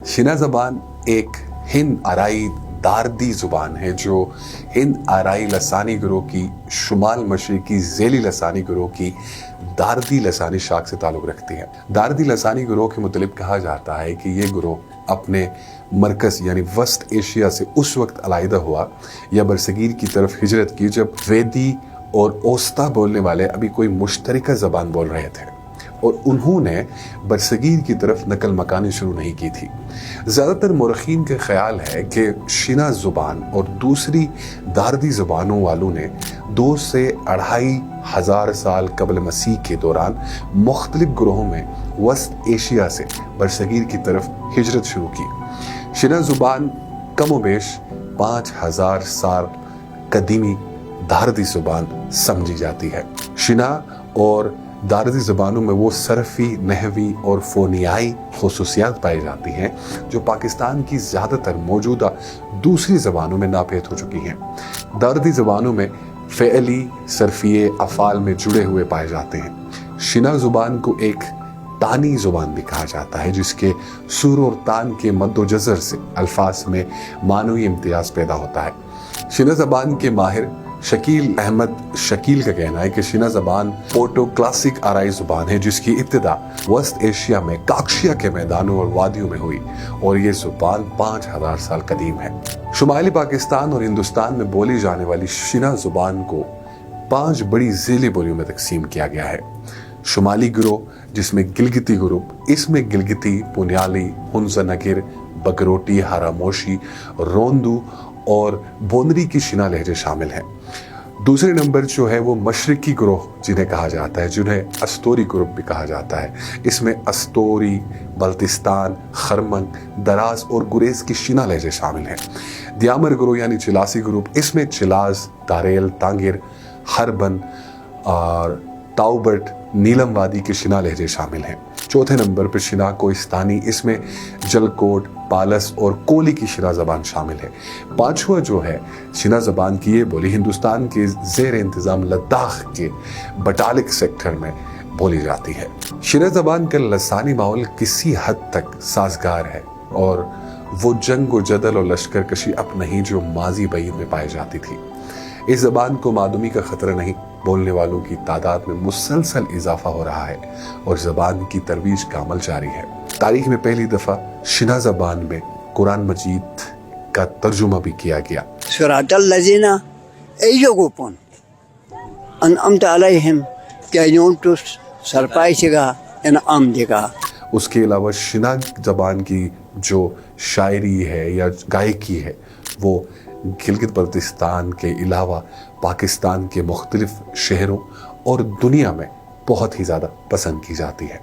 शिना ज़बान एक हिंद आराई दार्दी ज़ुबान है जो हिंद आराई लसानी गिरोह की शुमाल मशरिकी ज़ेली लसानी गिरोह की दार्दी लसानी शाख से ताल्लुक़ रखती है। दार्दी लसानी गिरोह के मुतलिब कहा जाता है कि ये गिरोह अपने मरकज़ यानी वस्त एशिया से उस वक्त अलहदा हुआ या बरसगीर की तरफ हिजरत की जब वेदी और ओस्ता बोलने वाले अभी कोई मुश्तरका ज़बान बोल रहे थे और उन्होंने बरसगीर की तरफ नकल मकानी शुरू नहीं की थी। ज़्यादातर मुरखीन के ख्याल है कि शिना ज़ुबान और दूसरी दार्दी ज़ुबानों वालों ने 2 से 2500 साल कबल मसीह के दौरान मुख्तलिफ ग्रोहों में वस्त एशिया से बरसगीर की तरफ हिजरत शुरू की। शिना ज़ुबान कमोबेश 5000 साल कदीमी दार्दी ज़ुबान समझी जाती है। शिना और दार्दी ज़बानों में वो सरफ़ी, नहवी और फ़ोनियाई ख़ुसूसियात पाई जाती हैं जो पाकिस्तान की ज़्यादातर मौजूदा दूसरी ज़बानों में नापेद हो चुकी हैं। दार्दी ज़बानों में फ़ेअली सरफ़िये अफ़ाल में जुड़े हुए पाए जाते हैं। शिना ज़ुबान को एक तानी ज़ुबान भी कहा जाता है जिसके सुर और तान के मद्दोजज़र से अल्फाज में मानवी इम्तियाज़ पैदा होता है। शिना ज़बान के माहिर शकील अहमद शकील का कहना है कि शिना ज़बान पोर्टो क्लासिक आराई ज़ुबान है जिसकी इब्तिदा वस्त एशिया में काक्शिया के मैदानों और वादियों में हुई और ये ज़ुबान 5000 साल कदीम है। शुमाली पाकिस्तान और हिंदुस्तान में बोली जाने वाली शिना ज़ुबान को 5 बड़ी ज़ेली बोलियों में तकसीम किया गया है। शुमाली गिरोह जिसमें गिलगिती ग्रुप, इसमें गिलगिती, पुनियाली, हुनज़नगिर, बगरोटी, हरामोशी, रोंदू और बोंदरी की शिना लहजे शामिल हैं। दूसरे नंबर जो है वो मशरिकी ग्रोह जिन्हें कहा जाता है, जिन्हें अस्तोरी ग्रुप भी कहा जाता है। इसमें अस्तोरी, बल्तिस्तान, खरमन, दराज और गुरेज की शिना लहजे शामिल हैं। दियामर ग्रोह यानी चिलासी ग्रुप, इसमें चिलाज, दारेल, तांगिर, हरबन और ताउबट, नीलम वादी के शिना लहजे शामिल हैं। चौथे नंबर पर शिना कोहिस्तानी, इसमें जलकोट, पालस और कोली की शिना ज़बान शामिल है। पांचवा जो है शिना ज़बान की ये बोली हिंदुस्तान के ज़ेर इंतज़ाम लद्दाख के बटालिक सेक्टर में बोली जाती है। शिना ज़बान का लसानी माहौल किसी हद तक साजगार है और वो जंग व जदल और लश्कर कशी अब नहीं जो माजी बईद में पाई जाती थी। इस ज़बान को मादूमी का ख़तरा नहीं, बोलने वालों की तादाद में मुसलसल इजाफा हो रहा है और ज़बान की तरवीज का अमल जारी है। तारीख में पहली दफ़ा शिना ज़बान में कुरान मजीद का तर्जुमा भी किया गया। सिरातल लज़ीना अय्युगुपुन अनअमता अलैहिम कैनूतुस सरपाइशिगा इनअम देगा। उसके अलावा शिना ज़बान की जो शायरी है या गायकी है वो गिलगित बल्तिस्तान के अलावा पाकिस्तान के मुख्तलिफ शहरों और दुनिया में बहुत ही ज़्यादा पसंद की जाती है।